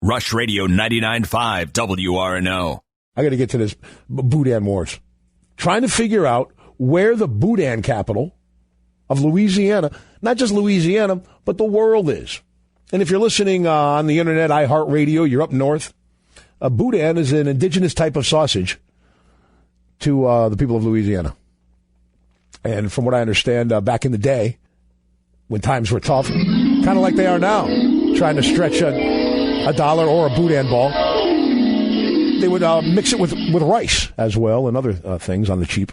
Rush Radio 99.5 WRNO. I got to get to this Boudin Wars. Trying to figure out where the Boudin capital of Louisiana, not just Louisiana, but the world is. And if you're listening on the internet, iHeartRadio, you're up north. Boudin is an indigenous type of sausage to the people of Louisiana. And from what I understand, back in the day, when times were tough, kind of like they are now, trying to stretch a dollar or a Boudin ball, they would mix it with rice as well and other things on the cheap,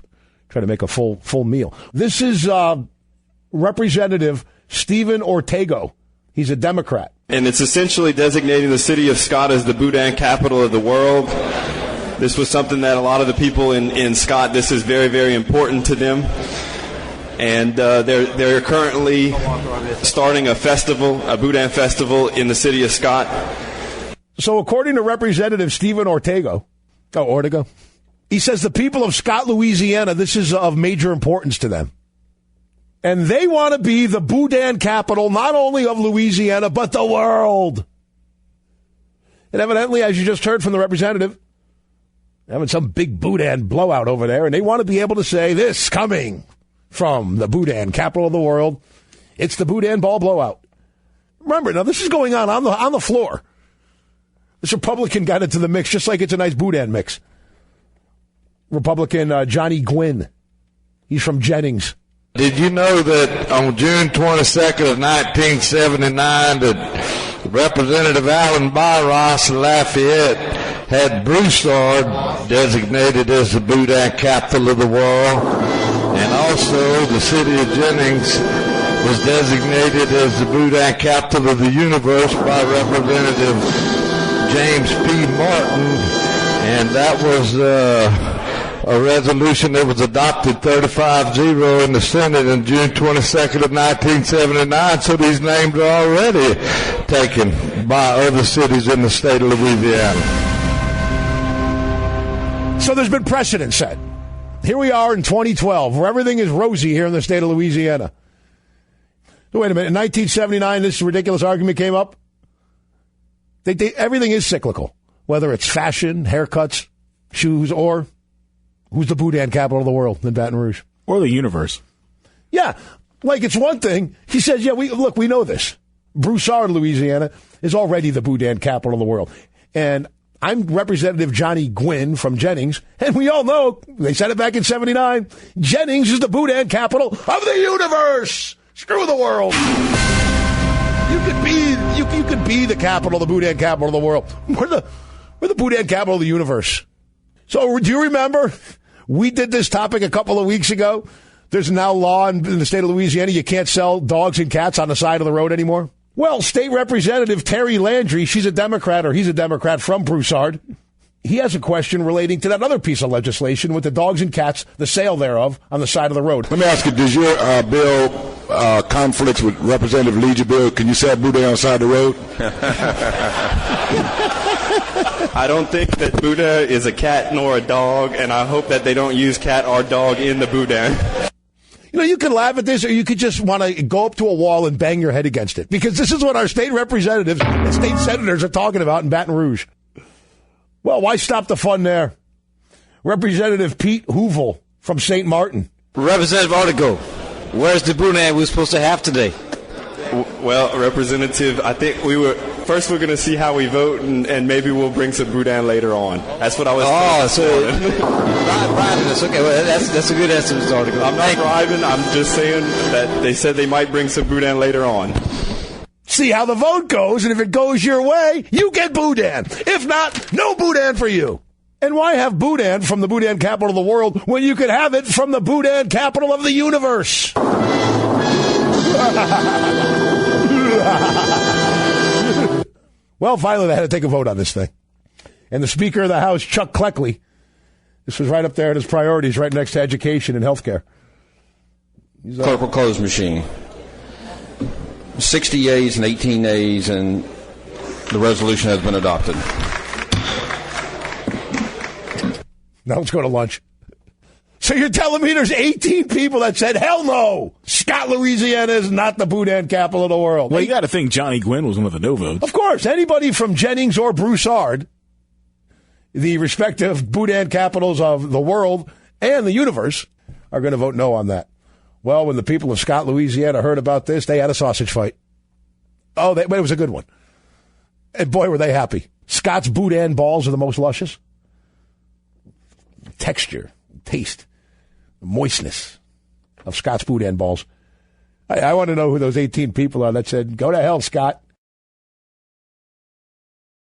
try to make a full meal. This is Representative Stephen Ortega. He's a Democrat. And it's essentially designating the city of Scott as the Boudin capital of the world. This was something that a lot of the people in Scott, this is very, very important to them. And they're currently starting a festival, a Boudin festival in the city of Scott. So according to Representative Stephen Ortega, he says the people of Scott, Louisiana, this is of major importance to them. And they want to be the Boudin capital, not only of Louisiana, but the world. And evidently, as you just heard from the representative, having some big Boudin blowout over there, and they want to be able to say this coming from the Boudin capital of the world. It's the Boudin ball blowout. Remember, now this is going on the floor. This Republican got into the mix just like it's a nice Boudin mix. Republican Johnny Gwynn. He's from Jennings. Did you know that on June 22nd of 1979 that Representative Allen Barros of Lafayette had Broussard designated as the Boudin capital of the world, and also the city of Jennings was designated as the Boudin capital of the universe by Representative James P. Martin, and that was a resolution that was adopted 35-0 in the Senate on June 22nd of 1979, so these names are already taken by other cities in the state of Louisiana. So there's been precedent set. Here we are in 2012, where everything is rosy here in the state of Louisiana. So wait a minute, in 1979, this ridiculous argument came up? Everything is cyclical, whether it's fashion, haircuts, shoes, or who's the Boudin capital of the world in Baton Rouge? Or the universe. Yeah, like it's one thing. He says, yeah, we know this. Broussard, Louisiana, is already the Boudin capital of the world. And I'm Representative Johnny Gwynn from Jennings, and we all know, they said it back in 79, Jennings is the Boudin capital of the universe. Screw the world. You could be the capital, the Boudin capital of the world. We're the Boudin capital of the universe. So do you remember we did this topic a couple of weeks ago? There's now law in the state of Louisiana. You can't sell dogs and cats on the side of the road anymore. Well, State Representative Terry Landry, he's a Democrat from Broussard. He has a question relating to that other piece of legislation with the dogs and cats, the sale thereof, on the side of the road. Let me ask you, does your bill conflicts with Representative Legion bill? Can you sell Boudin on the side of the road? I don't think that Boudin is a cat nor a dog, and I hope that they don't use cat or dog in the Boudin. You know, you could laugh at this, or you could just want to go up to a wall and bang your head against it, because this is what our state representatives and state senators are talking about in Baton Rouge. Well, why stop the fun there? Representative Pete Hoovel from St. Martin. Representative Artigo, where's the Boudin we're supposed to have today? Well, Representative, I think we're going to see how we vote, and maybe we'll bring some Boudin later on. That's what I was bribing us. Okay, well, that's a good answer, Mr. Artigo. I'm not bribing. I'm just saying that they said they might bring some Boudin later on. See how the vote goes, and if it goes your way, you get Boudin. If not, no Boudin for you. And why have Boudin from the Boudin capital of the world when you could have it from the Boudin capital of the universe? Well, finally, they had to take a vote on this thing. And the Speaker of the House, Chuck Cleckley, this was right up there in his priorities, right next to education and health care. Clerical close machine. 60 yeas and 18 nays, and the resolution has been adopted. Now let's go to lunch. So you're telling me there's 18 people that said, hell no, Scott, Louisiana is not the Boudin capital of the world. Well, you got to think Johnny Gwynn was one of the no votes. Of course, anybody from Jennings or Broussard, the respective Boudin capitals of the world and the universe, are going to vote no on that. Well, when the people of Scott, Louisiana heard about this, they had a sausage fight. Oh, but it was a good one. And boy, were they happy. Scott's Boudin balls are the most luscious. Texture, taste, moistness of Scott's Boudin balls. I want to know who those 18 people are that said, go to hell, Scott.